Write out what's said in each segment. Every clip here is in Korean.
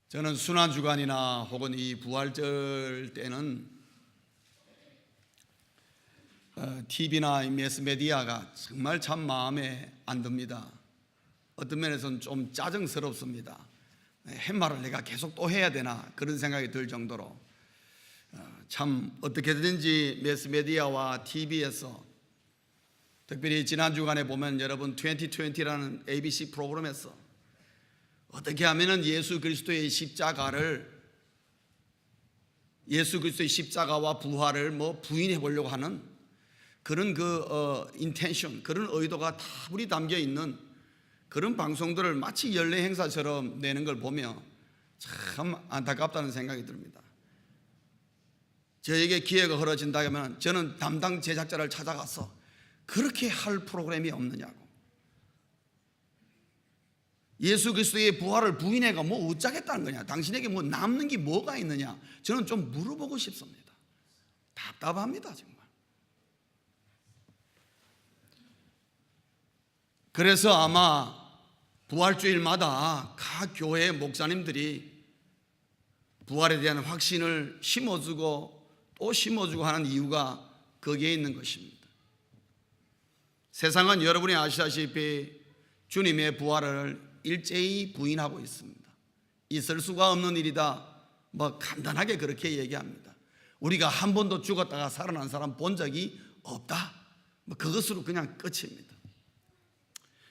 저는 순환주간이나 혹은 이 부활절 때는 TV나 매스메디아가 정말 참 마음에 안 듭니다. 어떤 면에서는 좀 짜증스럽습니다. 햇말을 내가 계속 또 해야 되나 그런 생각이 들 정도로 참 어떻게든지 매스메디아와 TV에서 특별히 지난 주간에 보면 여러분 2020라는 ABC 프로그램에서 어떻게 하면은 예수 그리스도의 십자가와 부활을 부인해 보려고 하는 그런 인텐션, 그런 의도가 다분히 담겨 있는 그런 방송들을 마치 연례 행사처럼 내는 걸 보며 참 안타깝다는 생각이 듭니다. 저에게 기회가 벌어진다면 저는 담당 제작자를 찾아가서 그렇게 할 프로그램이 없느냐고, 예수 그리스도의 부활을 부인해가 어쩌겠다는 거냐, 당신에게 남는 게 뭐가 있느냐, 저는 좀 물어보고 싶습니다. 답답합니다 정말. 그래서 아마 부활주일마다 각 교회 목사님들이 부활에 대한 확신을 심어주고 또 심어주고 하는 이유가 거기에 있는 것입니다. 세상은 여러분이 아시다시피 주님의 부활을 일제히 부인하고 있습니다. 있을 수가 없는 일이다, 간단하게 그렇게 얘기합니다. 우리가 한 번도 죽었다가 살아난 사람 본 적이 없다, 그것으로 그냥 끝입니다.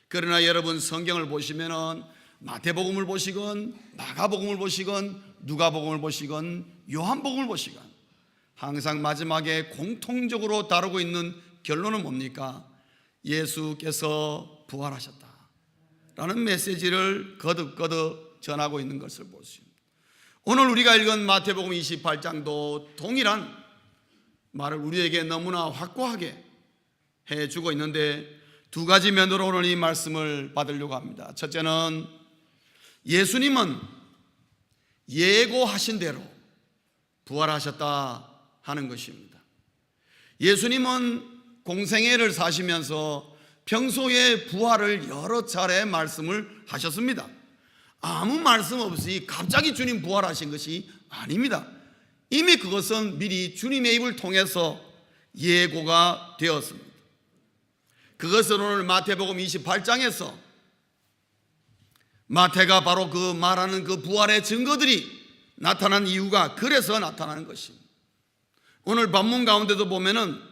그러나 여러분 성경을 보시면은 마태복음을 보시건 마가복음을 보시건 누가복음을 보시건 요한복음을 보시건 항상 마지막에 공통적으로 다루고 있는 결론은 뭡니까? 예수께서 부활하셨다 라는 메시지를 거듭거듭 전하고 있는 것을 볼 수 있습니다. 오늘 우리가 읽은 마태복음 28장도 동일한 말을 우리에게 너무나 확고하게 해주고 있는데, 두 가지 면으로 오늘 이 말씀을 받으려고 합니다. 첫째는 예수님은 예고하신 대로 부활하셨다 하는 것입니다. 예수님은 공생애를 사시면서 평소에 부활을 여러 차례 말씀을 하셨습니다. 아무 말씀 없이 갑자기 주님 부활하신 것이 아닙니다. 이미 그것은 미리 주님의 입을 통해서 예고가 되었습니다. 그것은 오늘 마태복음 28장에서 마태가 바로 그 말하는 그 부활의 증거들이 나타난 이유가 그래서 나타나는 것입니다. 오늘 본문 가운데도 보면은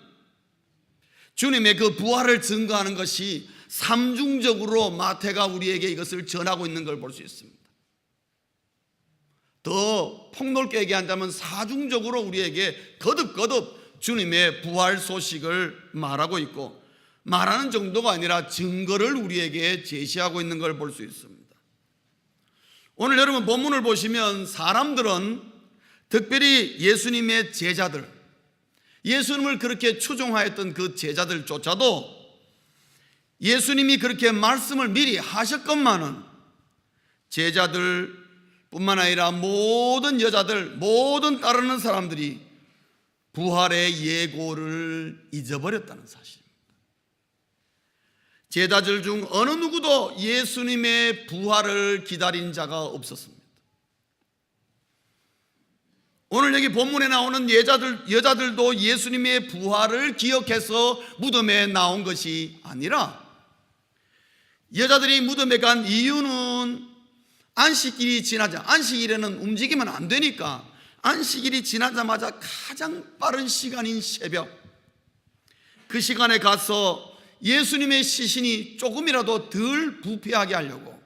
주님의 그 부활을 증거하는 것이 삼중적으로 마태가 우리에게 이것을 전하고 있는 걸 볼 수 있습니다. 더 폭넓게 얘기한다면 사중적으로 우리에게 거듭거듭 주님의 부활 소식을 말하고 있고, 말하는 정도가 아니라 증거를 우리에게 제시하고 있는 걸 볼 수 있습니다. 오늘 여러분 본문을 보시면 사람들은, 특별히 예수님의 제자들, 예수님을 그렇게 추종하였던 그 제자들조차도 예수님이 그렇게 말씀을 미리 하셨건만은 제자들뿐만 아니라 모든 여자들, 모든 따르는 사람들이 부활의 예고를 잊어버렸다는 사실. 제자들 중 어느 누구도 예수님의 부활을 기다린 자가 없었습니다. 오늘 여기 본문에 나오는 여자들도 예수님의 부활을 기억해서 무덤에 나온 것이 아니라, 여자들이 무덤에 간 이유는 안식일에는 움직이면 안 되니까 안식일이 지나자마자 가장 빠른 시간인 새벽, 그 시간에 가서 예수님의 시신이 조금이라도 덜 부패하게 하려고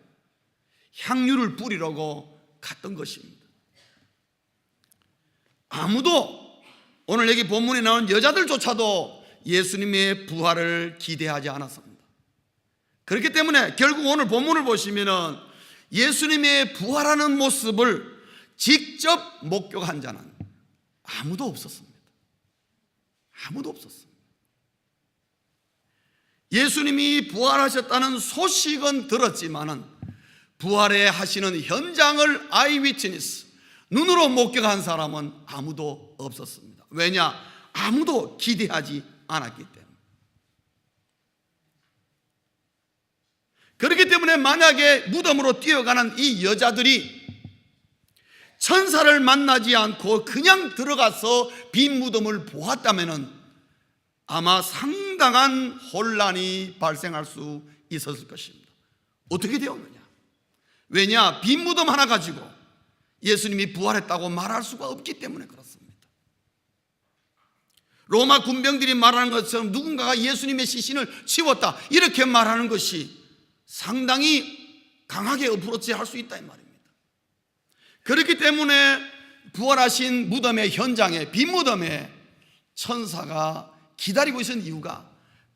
향유를 뿌리려고 갔던 것입니다. 아무도, 오늘 여기 본문에 나온 여자들조차도 예수님의 부활을 기대하지 않았습니다. 그렇기 때문에 결국 오늘 본문을 보시면은 예수님의 부활하는 모습을 직접 목격한 자는 아무도 없었습니다. 아무도 없었습니다. 예수님이 부활하셨다는 소식은 들었지만은 부활에 하시는 현장을 아이위트니스, 눈으로 목격한 사람은 아무도 없었습니다. 왜냐? 아무도 기대하지 않았기 때문에. 그렇기 때문에 만약에 무덤으로 뛰어가는 이 여자들이 천사를 만나지 않고 그냥 들어가서 빈 무덤을 보았다면 아마 상당한 혼란이 발생할 수 있었을 것입니다. 어떻게 되었느냐? 왜냐? 빈 무덤 하나 가지고 예수님이 부활했다고 말할 수가 없기 때문에 그렇습니다. 로마 군병들이 말하는 것처럼 누군가가 예수님의 시신을 치웠다 이렇게 말하는 것이 상당히 강하게 어프로치 할 수 있다 이 말입니다. 그렇기 때문에 부활하신 무덤의 현장에, 빈 무덤에 천사가 기다리고 있는 이유가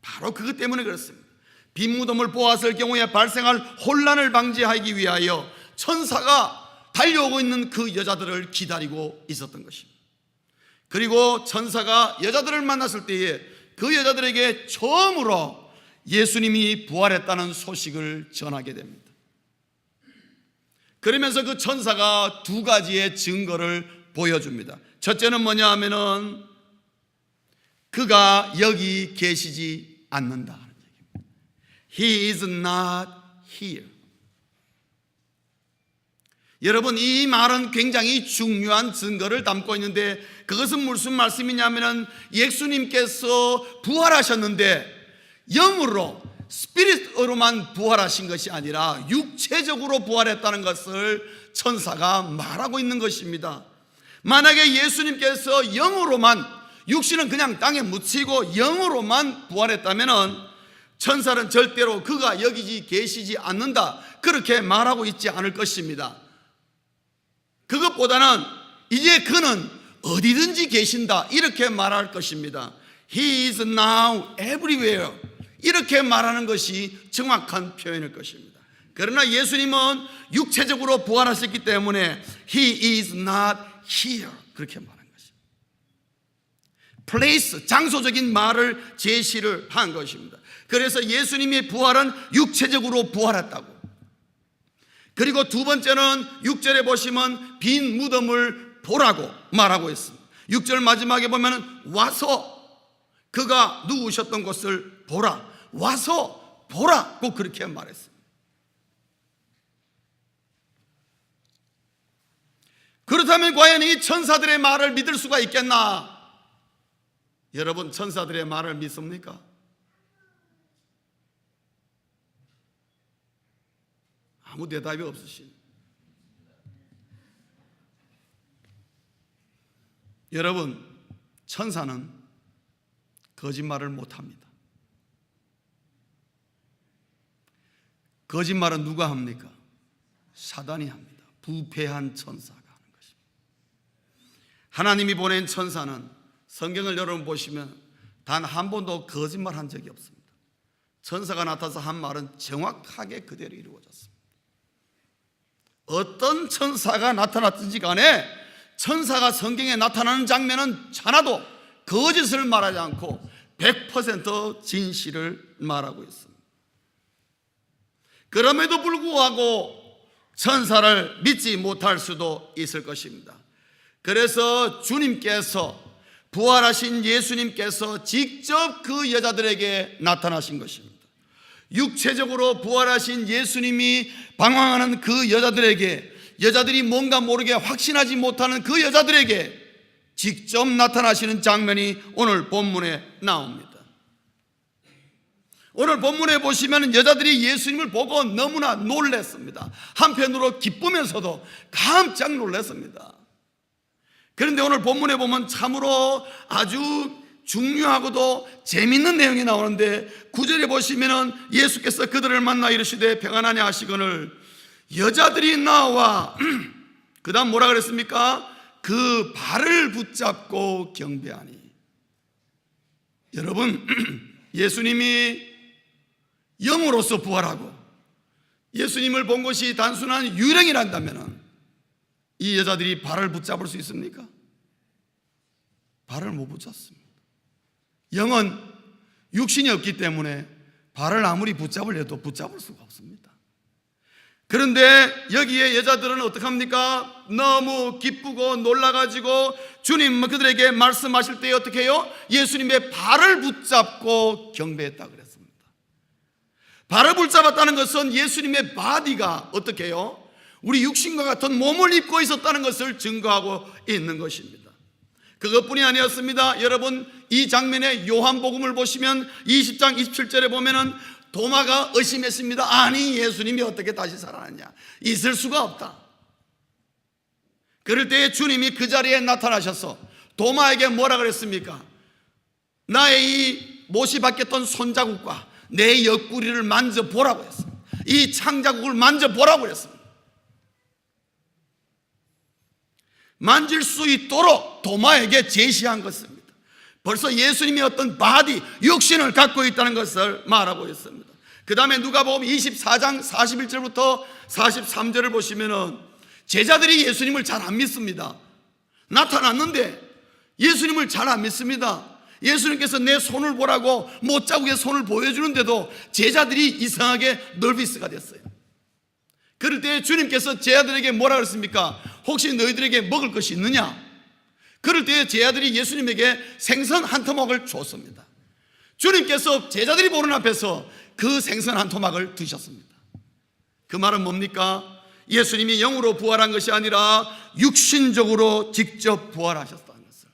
바로 그것 때문에 그렇습니다. 빈 무덤을 보았을 경우에 발생할 혼란을 방지하기 위하여 천사가 달려오고 있는 그 여자들을 기다리고 있었던 것입니다. 그리고 천사가 여자들을 만났을 때에 그 여자들에게 처음으로 예수님이 부활했다는 소식을 전하게 됩니다. 그러면서 그 천사가 두 가지의 증거를 보여줍니다. 첫째는 뭐냐 하면은 그가 여기 계시지 않는다 하는 얘기입니다. He is not here. 여러분, 이 말은 굉장히 중요한 증거를 담고 있는데 그것은 무슨 말씀이냐면은 예수님께서 부활하셨는데 영으로 스피릿으로만 부활하신 것이 아니라 육체적으로 부활했다는 것을 천사가 말하고 있는 것입니다. 만약에 예수님께서 영으로만, 육신은 그냥 땅에 묻히고 영으로만 부활했다면 천사는 절대로 그가 여기 계시지 않는다 그렇게 말하고 있지 않을 것입니다. 그것보다는 이제 그는 어디든지 계신다 이렇게 말할 것입니다. He is now everywhere 이렇게 말하는 것이 정확한 표현일 것입니다. 그러나 예수님은 육체적으로 부활하셨기 때문에 He is not here 그렇게 말한 것입니다. place, 장소적인 말을 제시를 한 것입니다. 그래서 예수님의 부활은 육체적으로 부활했다고. 그리고 두 번째는 6절에 보시면 빈 무덤을 보라고 말하고 있습니다. 6절 마지막에 보면 와서 그가 누우셨던 곳을 보라, 와서 보라 꼭 그렇게 말했습니다. 그렇다면 과연 이 천사들의 말을 믿을 수가 있겠나? 여러분, 천사들의 말을 믿습니까? 아무 대답이 없으신. 여러분, 천사는 거짓말을 못합니다. 거짓말은 누가 합니까? 사단이 합니다. 부패한 천사가 하는 것입니다. 하나님이 보낸 천사는 성경을 여러분 보시면 단 한 번도 거짓말한 적이 없습니다. 천사가 나타나서 한 말은 정확하게 그대로 이루어졌습니다. 어떤 천사가 나타났든지 간에 천사가 성경에 나타나는 장면은 하나도 거짓을 말하지 않고 100% 진실을 말하고 있습니다. 그럼에도 불구하고 천사를 믿지 못할 수도 있을 것입니다. 그래서 주님께서, 부활하신 예수님께서 직접 그 여자들에게 나타나신 것입니다. 육체적으로 부활하신 예수님이 방황하는 그 여자들에게, 여자들이 뭔가 모르게 확신하지 못하는 그 여자들에게 직접 나타나시는 장면이 오늘 본문에 나옵니다. 오늘 본문에 보시면 여자들이 예수님을 보고 너무나 놀랐습니다. 한편으로 기쁘면서도 깜짝 놀랐습니다. 그런데 오늘 본문에 보면 참으로 아주 중요하고도 재밌는 내용이 나오는데 9절에 보시면은 예수께서 그들을 만나 이르시되 평안하냐 하시거늘 여자들이 나와 그 다음 뭐라 그랬습니까? 그 발을 붙잡고 경배하니. 여러분, 예수님이 영으로서 부활하고 예수님을 본 것이 단순한 유령이란다면 이 여자들이 발을 붙잡을 수 있습니까? 발을 못 붙잡습니다. 영은 육신이 없기 때문에 발을 아무리 붙잡으려 해도 붙잡을 수가 없습니다. 그런데 여기에 여자들은 어떻게 합니까? 너무 기쁘고 놀라가지고 주님 그들에게 말씀하실 때 어떻게 해요? 예수님의 발을 붙잡고 경배했다 그랬습니다. 발을 붙잡았다는 것은 예수님의 바디가 어떻게 해요? 우리 육신과 같은 몸을 입고 있었다는 것을 증거하고 있는 것입니다. 그것뿐이 아니었습니다. 여러분, 이 장면의 요한복음을 보시면 20장 27절에 보면은 도마가 의심했습니다. 아니, 예수님이 어떻게 다시 살아났냐? 있을 수가 없다. 그럴 때에 주님이 그 자리에 나타나셔서 도마에게 뭐라 그랬습니까? 나의 이 못이 박혔던 손자국과 내 옆구리를 만져보라고 했습니다. 이 창자국을 만져보라고 했습니다. 만질 수 있도록 도마에게 제시한 것입니다. 벌써 예수님이 어떤 바디, 육신을 갖고 있다는 것을 말하고 있습니다. 그 다음에 누가복음 24장 41절부터 43절을 보시면은 제자들이 예수님을 잘 안 믿습니다. 나타났는데 예수님을 잘 안 믿습니다. 예수님께서 내 손을 보라고 못자국의 손을 보여주는데도 제자들이 이상하게 널비스가 됐어요. 그럴 때 주님께서 제자들에게 뭐라 그랬습니까? 혹시 너희들에게 먹을 것이 있느냐? 그럴 때 제자들이 예수님에게 생선 한 토막을 줬습니다. 주님께서 제자들이 보는 앞에서 그 생선 한 토막을 드셨습니다. 그 말은 뭡니까? 예수님이 영으로 부활한 것이 아니라 육신적으로 직접 부활하셨다는 것을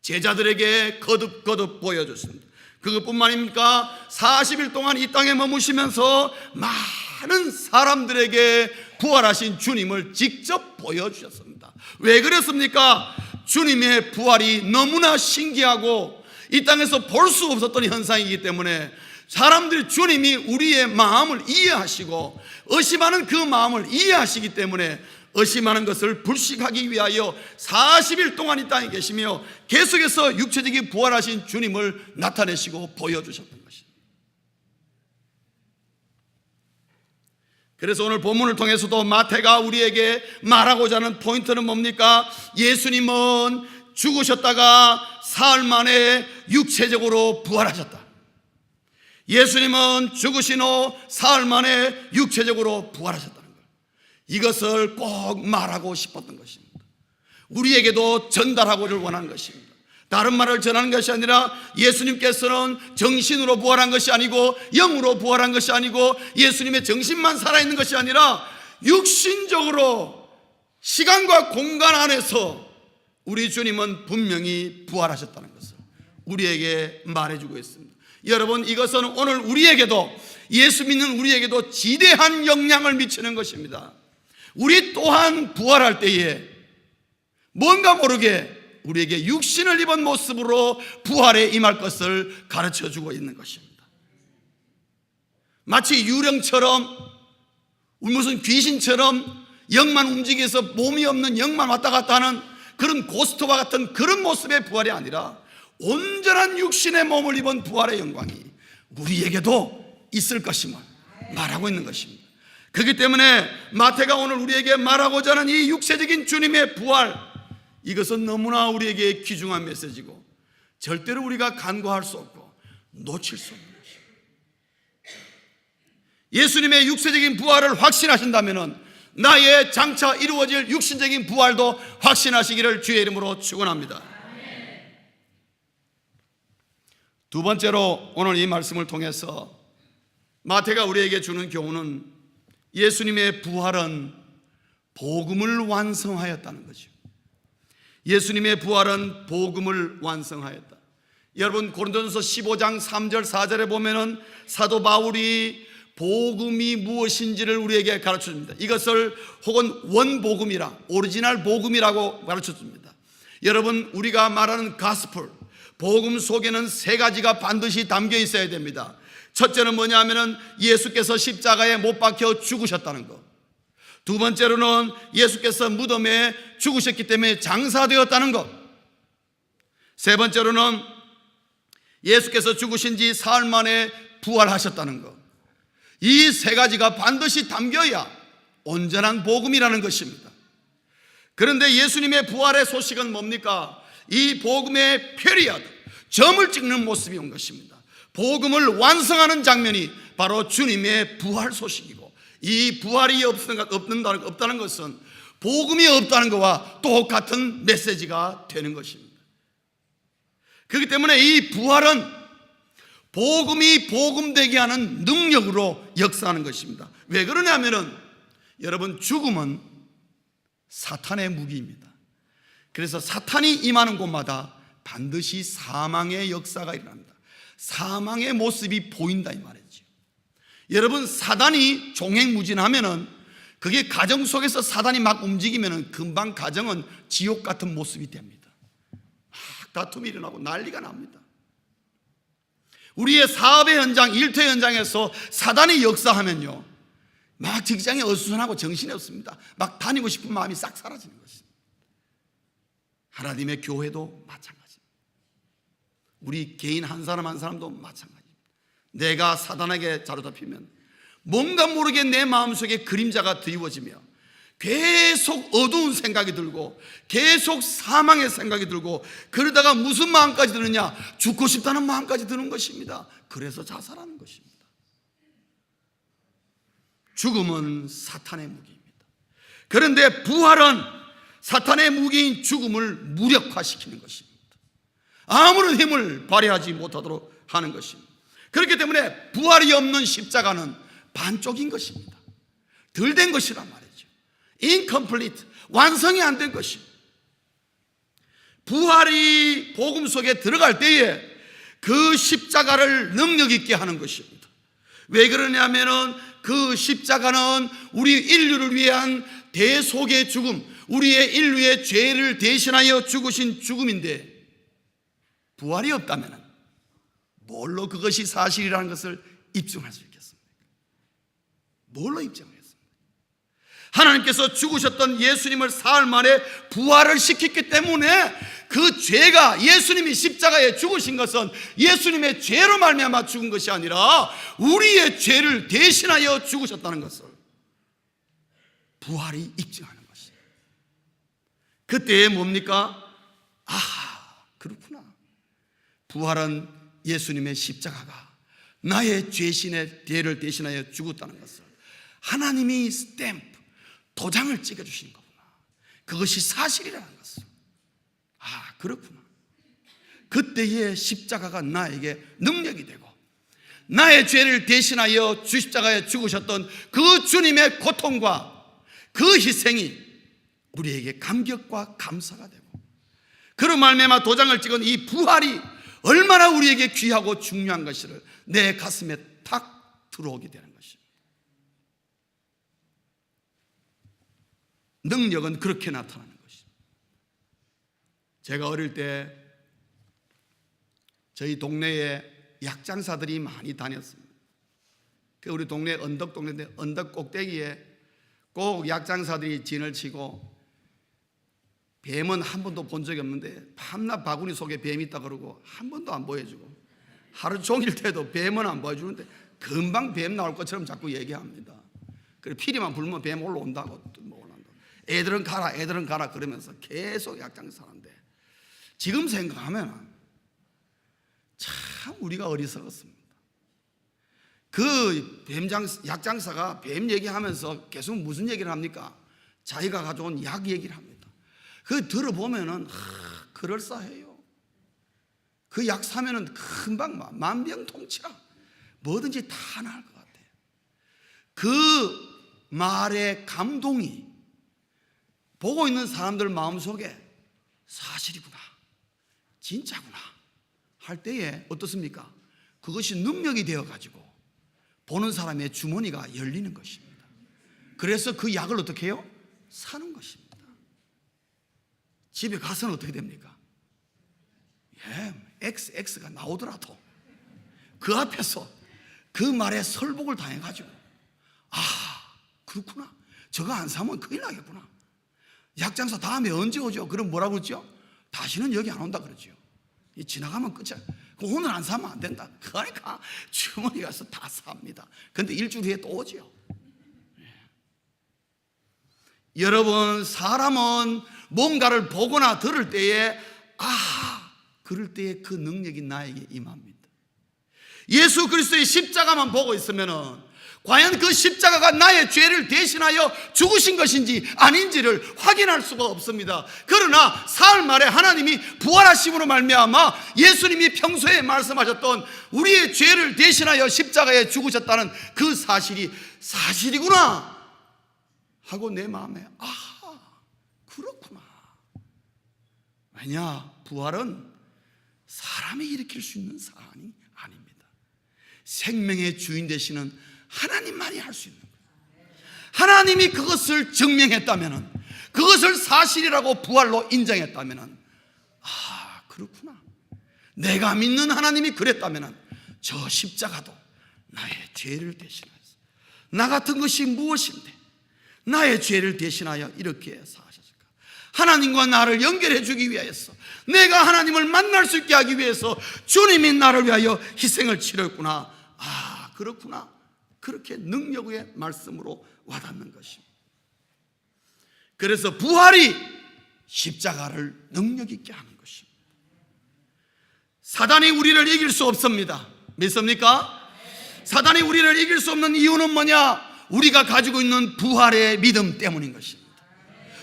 제자들에게 거듭거듭 보여줬습니다. 그것뿐만 아닙니까? 40일 동안 이 땅에 머무시면서 많은 사람들에게 부활하신 주님을 직접 보여주셨습니다. 왜 그랬습니까? 주님의 부활이 너무나 신기하고 이 땅에서 볼 수 없었던 현상이기 때문에 사람들이 주님이 우리의 마음을 이해하시고 의심하는 그 마음을 이해하시기 때문에 의심하는 것을 불식하기 위하여 40일 동안 이 땅에 계시며 계속해서 육체적인 부활하신 주님을 나타내시고 보여주셨던 것입니다. 그래서 오늘 본문을 통해서도 마태가 우리에게 말하고자 하는 포인트는 뭡니까? 예수님은 죽으셨다가 사흘 만에 육체적으로 부활하셨다. 예수님은 죽으신 후 사흘 만에 육체적으로 부활하셨다는 것, 이것을 꼭 말하고 싶었던 것입니다. 우리에게도 전달하고를 원하는 것입니다. 다른 말을 전하는 것이 아니라 예수님께서는 정신으로 부활한 것이 아니고 영으로 부활한 것이 아니고 예수님의 정신만 살아있는 것이 아니라 육신적으로 시간과 공간 안에서 우리 주님은 분명히 부활하셨다는 것을 우리에게 말해주고 있습니다. 여러분, 이것은 오늘 우리에게도, 예수 믿는 우리에게도 지대한 영향을 미치는 것입니다. 우리 또한 부활할 때에 뭔가 모르게 우리에게 육신을 입은 모습으로 부활에 임할 것을 가르쳐주고 있는 것입니다. 마치 유령처럼, 무슨 귀신처럼 영만 움직여서 몸이 없는 영만 왔다 갔다 하는 그런 고스트와 같은 그런 모습의 부활이 아니라 온전한 육신의 몸을 입은 부활의 영광이 우리에게도 있을 것임을 말하고 있는 것입니다. 그렇기 때문에 마태가 오늘 우리에게 말하고자 하는 이 육체적인 주님의 부활, 이것은 너무나 우리에게 귀중한 메시지고 절대로 우리가 간과할 수 없고 놓칠 수 없는 것입니다. 예수님의 육체적인 부활을 확신하신다면 나의 장차 이루어질 육신적인 부활도 확신하시기를 주의 이름으로 축원합니다. 두 번째로 오늘 이 말씀을 통해서 마태가 우리에게 주는 교훈은 예수님의 부활은 복음을 완성하였다는 것이죠. 예수님의 부활은 복음을 완성하였다. 여러분, 고린도전서 15장 3절 4절에 보면은 사도 바울이 복음이 무엇인지를 우리에게 가르쳐줍니다. 이것을 혹은 원복음이라, 오리지널 복음이라고 가르쳐줍니다. 여러분, 우리가 말하는 가스펠, 복음 속에는 세 가지가 반드시 담겨 있어야 됩니다. 첫째는 뭐냐 하면은 예수께서 십자가에 못 박혀 죽으셨다는 것. 두 번째로는 예수께서 무덤에 죽으셨기 때문에 장사되었다는 것. 세 번째로는 예수께서 죽으신 지 사흘 만에 부활하셨다는 것. 이 세 가지가 반드시 담겨야 온전한 복음이라는 것입니다. 그런데 예수님의 부활의 소식은 뭡니까? 이 복음의 페리아드, 점을 찍는 모습이 온 것입니다. 복음을 완성하는 장면이 바로 주님의 부활 소식이고, 이 부활이 없다는 것은 복음이 없다는 것과 똑같은 메시지가 되는 것입니다. 그렇기 때문에 이 부활은 복음이 복음되게 하는 능력으로 역사하는 것입니다. 왜 그러냐면은 여러분, 죽음은 사탄의 무기입니다. 그래서 사탄이 임하는 곳마다 반드시 사망의 역사가 일어납니다. 사망의 모습이 보인다 이 말이죠. 여러분, 사단이 종횡무진하면은, 그게 가정 속에서 사단이 막 움직이면은 금방 가정은 지옥 같은 모습이 됩니다. 막 다툼이 일어나고 난리가 납니다. 우리의 사업의 현장, 일터의 현장에서 사단이 역사하면요, 막 직장에 어수선하고 정신이 없습니다. 막 다니고 싶은 마음이 싹 사라지는 것입니다. 하나님의 교회도 마찬가지입니다. 우리 개인 한 사람 한 사람도 마찬가지입니다. 내가 사단에게 사로잡히면 뭔가 모르게 내 마음속에 그림자가 드리워지며 계속 어두운 생각이 들고 계속 사망의 생각이 들고, 그러다가 무슨 마음까지 드느냐, 죽고 싶다는 마음까지 드는 것입니다. 그래서 자살하는 것입니다. 죽음은 사탄의 무기입니다. 그런데 부활은 사탄의 무기인 죽음을 무력화시키는 것입니다. 아무런 힘을 발휘하지 못하도록 하는 것입니다. 그렇기 때문에 부활이 없는 십자가는 반쪽인 것입니다. 덜 된 것이란 말이죠. incomplete, 완성이 안 된 것입니다. 부활이 복음 속에 들어갈 때에 그 십자가를 능력 있게 하는 것입니다. 왜 그러냐면은 그 십자가는 우리 인류를 위한 대속의 죽음, 우리의 인류의 죄를 대신하여 죽으신 죽음인데, 부활이 없다면 뭘로 그것이 사실이라는 것을 입증할 수 있겠습니까? 뭘로 입증하겠습니까? 하나님께서 죽으셨던 예수님을 사흘 만에 부활을 시켰기 때문에, 그 죄가, 예수님이 십자가에 죽으신 것은 예수님의 죄로 말미암아 죽은 것이 아니라 우리의 죄를 대신하여 죽으셨다는 것을 부활이 입증하는 것입니다. 그때에 뭡니까? 그렇구나. 부활은 예수님의 십자가가 나의 죄신의 죄를 대신하여 죽었다는 것을 하나님이 스탬프, 도장을 찍어주신 거구나. 그것이 사실이라는 것을. 그렇구나. 그때의 십자가가 나에게 능력이 되고, 나의 죄를 대신하여 십자가에 죽으셨던 그 주님의 고통과 그 희생이 우리에게 감격과 감사가 되고, 그런 말미암아 도장을 찍은 이 부활이 얼마나 우리에게 귀하고 중요한 것을 내 가슴에 탁 들어오게 되는 것입니다. 능력은 그렇게 나타나는 것입니다. 제가 어릴 때 저희 동네에 약장사들이 많이 다녔습니다. 우리 동네 언덕 동네인데, 언덕 꼭대기에 꼭 약장사들이 진을 치고, 뱀은 한 번도 본 적이 없는데 밤낮 바구니 속에 뱀이 있다 그러고 한 번도 안 보여주고, 하루 종일 때도 뱀은 안 보여주는데 금방 뱀 나올 것처럼 자꾸 얘기합니다. 그리고 피리만 불면 뱀 올라온다고, 애들은 가라 그러면서 계속 약장사하는데, 지금 생각하면 참 우리가 어리석었습니다. 그 약장사가 뱀 얘기하면서 계속 무슨 얘기를 합니까? 자기가 가져온 약 얘기를 합니다. 그 들어보면은 그럴싸해요. 그 약 사면은 금방 만병통치약 뭐든지 다 나을 것 같아요. 그 말의 감동이 보고 있는 사람들 마음속에 사실이구나, 진짜구나 할 때에 어떻습니까? 그것이 능력이 되어가지고 보는 사람의 주머니가 열리는 것입니다. 그래서 그 약을 어떻게 해요? 사는 것입니다. 집에 가서는 어떻게 됩니까? XX가 나오더라도 그 앞에서 그 말에 설복을 당해가지고, 그렇구나, 저거 안 사면 큰일 나겠구나. 약장사 다음에 언제 오죠? 그럼 뭐라고 그러죠? 다시는 여기 안 온다 그러죠. 지나가면 끝이야. 오늘 안 사면 안 된다. 그러니까 주머니 가서 다 삽니다. 근데 일주일 후에 또 오죠. 여러분, 사람은 뭔가를 보거나 들을 때에 그럴 때에 그 능력이 나에게 임합니다. 예수 그리스도의 십자가만 보고 있으면은 과연 그 십자가가 나의 죄를 대신하여 죽으신 것인지 아닌지를 확인할 수가 없습니다. 그러나 사흘 만에 하나님이 부활하심으로 말미암아 예수님이 평소에 말씀하셨던 우리의 죄를 대신하여 십자가에 죽으셨다는 그 사실이 사실이구나, 하고 내 마음에 그렇구나. 왜냐? 부활은 사람이 일으킬 수 있는 사안이 아닙니다. 생명의 주인 되시는 하나님만이 할 수 있는 거예요. 하나님이 그것을 증명했다면, 그것을 사실이라고 부활로 인정했다면, 그렇구나. 내가 믿는 하나님이 그랬다면 저 십자가도 나의 죄를 대신하여서, 나 같은 것이 무엇인데 나의 죄를 대신하여 이렇게 사하셨을까? 하나님과 나를 연결해 주기 위해서, 내가 하나님을 만날 수 있게 하기 위해서 주님이 나를 위하여 희생을 치렀구나. 그렇구나. 그렇게 능력의 말씀으로 와닿는 것입니다. 그래서 부활이 십자가를 능력 있게 하는 것입니다. 사단이 우리를 이길 수 없습니다. 믿습니까? 사단이 우리를 이길 수 없는 이유는 뭐냐? 우리가 가지고 있는 부활의 믿음 때문인 것입니다.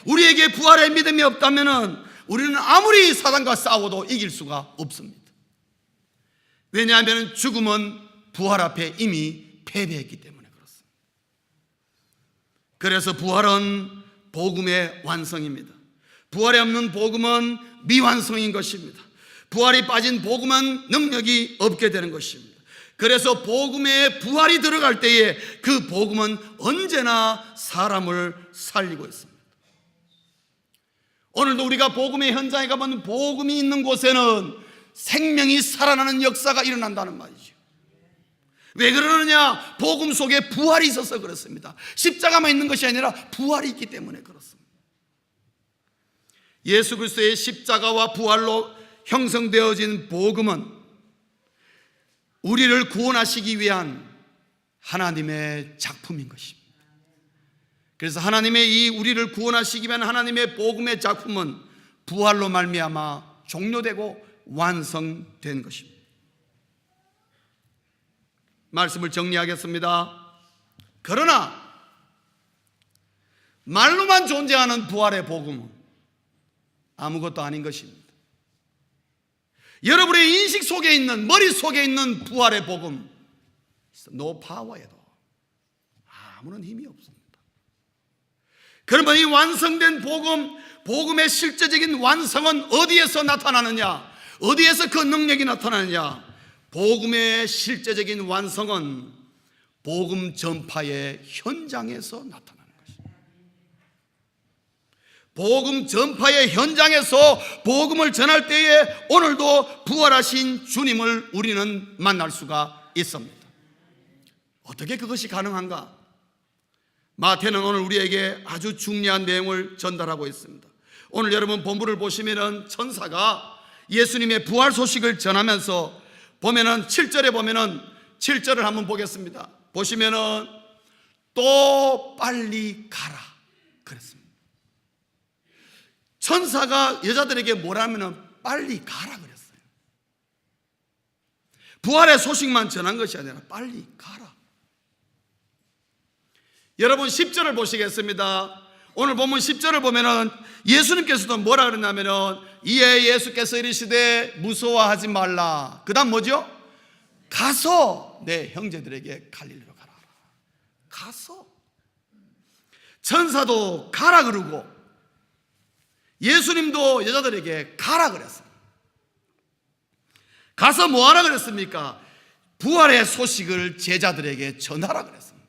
우리에게 부활의 믿음이 없다면 우리는 아무리 사단과 싸워도 이길 수가 없습니다. 왜냐하면 죽음은 부활 앞에 이미 패배했기 때문에 그렇습니다. 그래서 부활은 복음의 완성입니다. 부활이 없는 복음은 미완성인 것입니다. 부활이 빠진 복음은 능력이 없게 되는 것입니다. 그래서 복음에 부활이 들어갈 때에 그 복음은 언제나 사람을 살리고 있습니다. 오늘도 우리가 복음의 현장에 가면 복음이 있는 곳에는 생명이 살아나는 역사가 일어난다는 말이죠. 왜 그러느냐? 복음 속에 부활이 있어서 그렇습니다. 십자가만 있는 것이 아니라 부활이 있기 때문에 그렇습니다. 예수 그리스도의 십자가와 부활로 형성되어진 복음은 우리를 구원하시기 위한 하나님의 작품인 것입니다. 그래서 하나님의 이 우리를 구원하시기 위한 하나님의 복음의 작품은 부활로 말미암아 종료되고 완성된 것입니다. 말씀을 정리하겠습니다. 그러나 말로만 존재하는 부활의 복음은 아무것도 아닌 것입니다. 여러분의 인식 속에 있는, 머릿속에 있는 부활의 복음, no power에도 아무런 힘이 없습니다. 그러면 이 완성된 복음, 복음의 실제적인 완성은 어디에서 나타나느냐? 어디에서 그 능력이 나타나느냐? 복음의 실제적인 완성은 복음 전파의 현장에서 나타나는 것입니다. 복음 전파의 현장에서 복음을 전할 때에 오늘도 부활하신 주님을 우리는 만날 수가 있습니다. 어떻게 그것이 가능한가? 마태는 오늘 우리에게 아주 중요한 내용을 전달하고 있습니다. 오늘 여러분 본문을 보시면은 천사가 예수님의 부활 소식을 전하면서 보면은 7절에 보면은 7절을 한번 보겠습니다. 보시면은 또 빨리 가라 그랬습니다. 천사가 여자들에게 뭐라면은 빨리 가라 그랬어요. 부활의 소식만 전한 것이 아니라 빨리 가라. 여러분 10절을 보시겠습니다. 오늘 본문 10절을 보면은 예수님께서도 뭐라 그러냐면은 이에 예수께서 이르시되 무서워하지 말라. 그 다음 뭐죠? 가서 내 형제들에게 갈릴리로 가라. 가서. 천사도 가라 그러고 예수님도 여자들에게 가라 그랬어요. 가서 뭐하라 그랬습니까? 부활의 소식을 제자들에게 전하라 그랬습니다.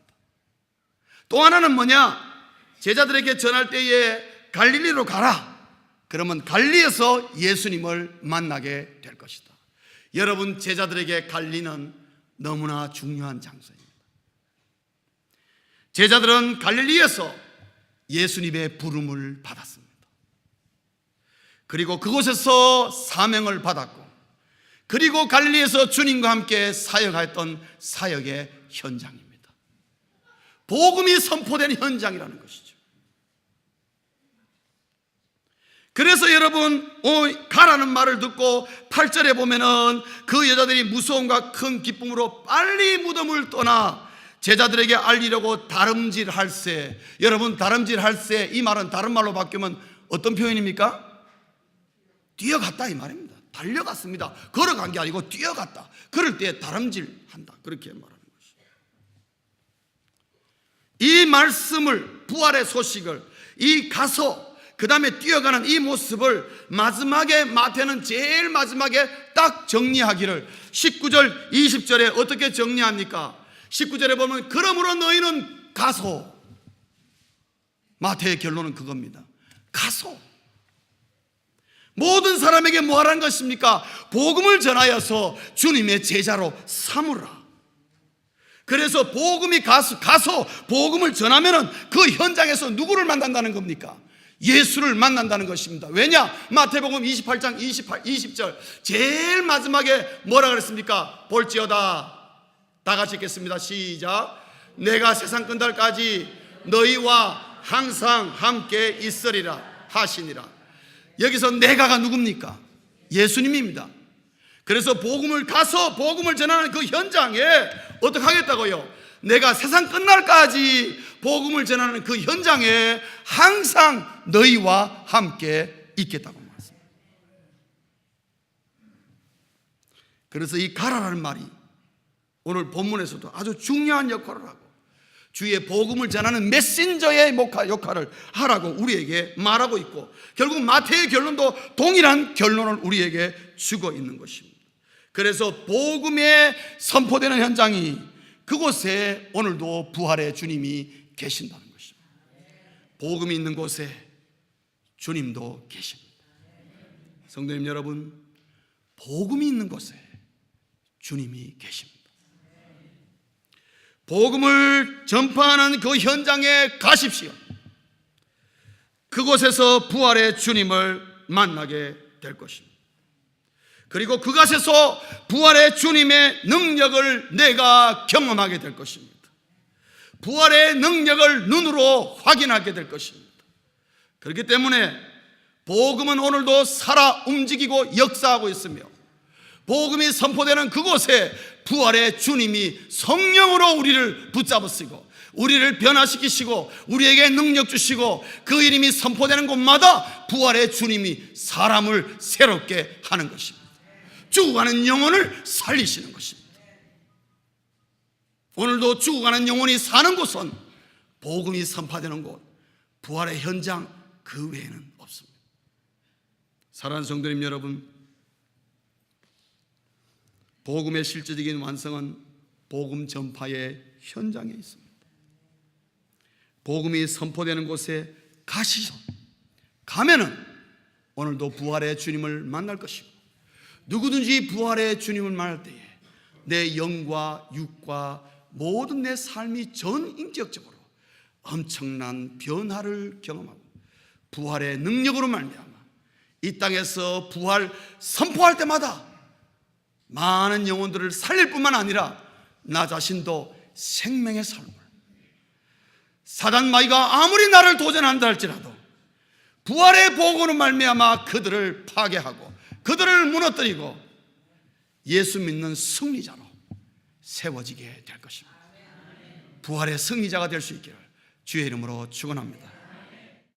또 하나는 뭐냐? 제자들에게 전할 때에 갈릴리로 가라. 그러면 갈릴리에서 예수님을 만나게 될 것이다. 여러분, 제자들에게 갈릴리는 너무나 중요한 장소입니다. 제자들은 갈릴리에서 예수님의 부름을 받았습니다. 그리고 그곳에서 사명을 받았고, 그리고 갈릴리에서 주님과 함께 사역했던 사역의 현장입니다. 복음이 선포된 현장이라는 것이죠. 그래서 여러분 가라는 말을 듣고 8절에 보면은 그 여자들이 무서움과 큰 기쁨으로 빨리 무덤을 떠나 제자들에게 알리려고 다름질할세. 여러분, 다름질할세, 이 말은 다른 말로 바뀌면 어떤 표현입니까? 뛰어갔다 이 말입니다. 달려갔습니다. 걸어간 게 아니고 뛰어갔다. 그럴 때 다름질한다, 그렇게 말합니다. 이 말씀을, 부활의 소식을, 이 가서 그 다음에 뛰어가는 이 모습을 마지막에, 마태는 제일 마지막에 딱 정리하기를 19절 20절에 어떻게 정리합니까? 19절에 보면 그러므로 너희는 가서, 마태의 결론은 그겁니다. 가서 모든 사람에게 뭐 하라는 것입니까? 복음을 전하여서 주님의 제자로 삼으라. 그래서 복음이 가서 복음을 전하면은 그 현장에서 누구를 만난다는 겁니까? 예수를 만난다는 것입니다. 왜냐? 마태복음 28장 20절 제일 마지막에 뭐라 그랬습니까? 볼지어다, 다 같이 읽겠습니다. 시작. 내가 세상 끝날까지 너희와 항상 함께 있으리라 하시니라. 여기서 내가가 누굽니까? 예수님입니다. 그래서 복음을 가서 복음을 전하는 그 현장에 어떻게 하겠다고요? 내가 세상 끝날까지 복음을 전하는 그 현장에 항상 너희와 함께 있겠다고 말씀합니다. 그래서 이 가라라는 말이 오늘 본문에서도 아주 중요한 역할을 하고 주의 복음을 전하는 메신저의 역할을 하라고 우리에게 말하고 있고, 결국 마태의 결론도 동일한 결론을 우리에게 주고 있는 것입니다. 그래서 복음에 선포되는 현장이, 그곳에 오늘도 부활의 주님이 계신다는 것입니다. 복음이 있는 곳에 주님도 계십니다. 성도님 여러분, 복음이 있는 곳에 주님이 계십니다. 복음을 전파하는 그 현장에 가십시오. 그곳에서 부활의 주님을 만나게 될 것입니다. 그리고 그곳에서 부활의 주님의 능력을 내가 경험하게 될 것입니다. 부활의 능력을 눈으로 확인하게 될 것입니다. 그렇기 때문에 복음은 오늘도 살아 움직이고 역사하고 있으며, 복음이 선포되는 그곳에 부활의 주님이 성령으로 우리를 붙잡으시고 우리를 변화시키시고 우리에게 능력 주시고, 그 이름이 선포되는 곳마다 부활의 주님이 사람을 새롭게 하는 것입니다. 죽어가는 영혼을 살리시는 것입니다. 오늘도 죽어가는 영혼이 사는 곳은 복음이 선포되는 곳, 부활의 현장, 그 외에는 없습니다. 사랑하는 성도님 여러분, 복음의 실질적인 완성은 복음 전파의 현장에 있습니다. 복음이 선포되는 곳에 가시죠. 가면은 오늘도 부활의 주님을 만날 것이고, 누구든지 부활의 주님을 만날 때에 내 영과 육과 모든 내 삶이 전인격적으로 엄청난 변화를 경험하고 부활의 능력으로 말미암아 이 땅에서 부활 선포할 때마다 많은 영혼들을 살릴 뿐만 아니라 나 자신도 생명의 삶을, 사단 마귀가 아무리 나를 도전한다 할지라도 부활의 복음으로 말미암아 그들을 파괴하고 그들을 무너뜨리고 예수 믿는 승리자로 세워지게 될 것입니다. 부활의 승리자가 될 수 있기를 주의 이름으로 축원합니다.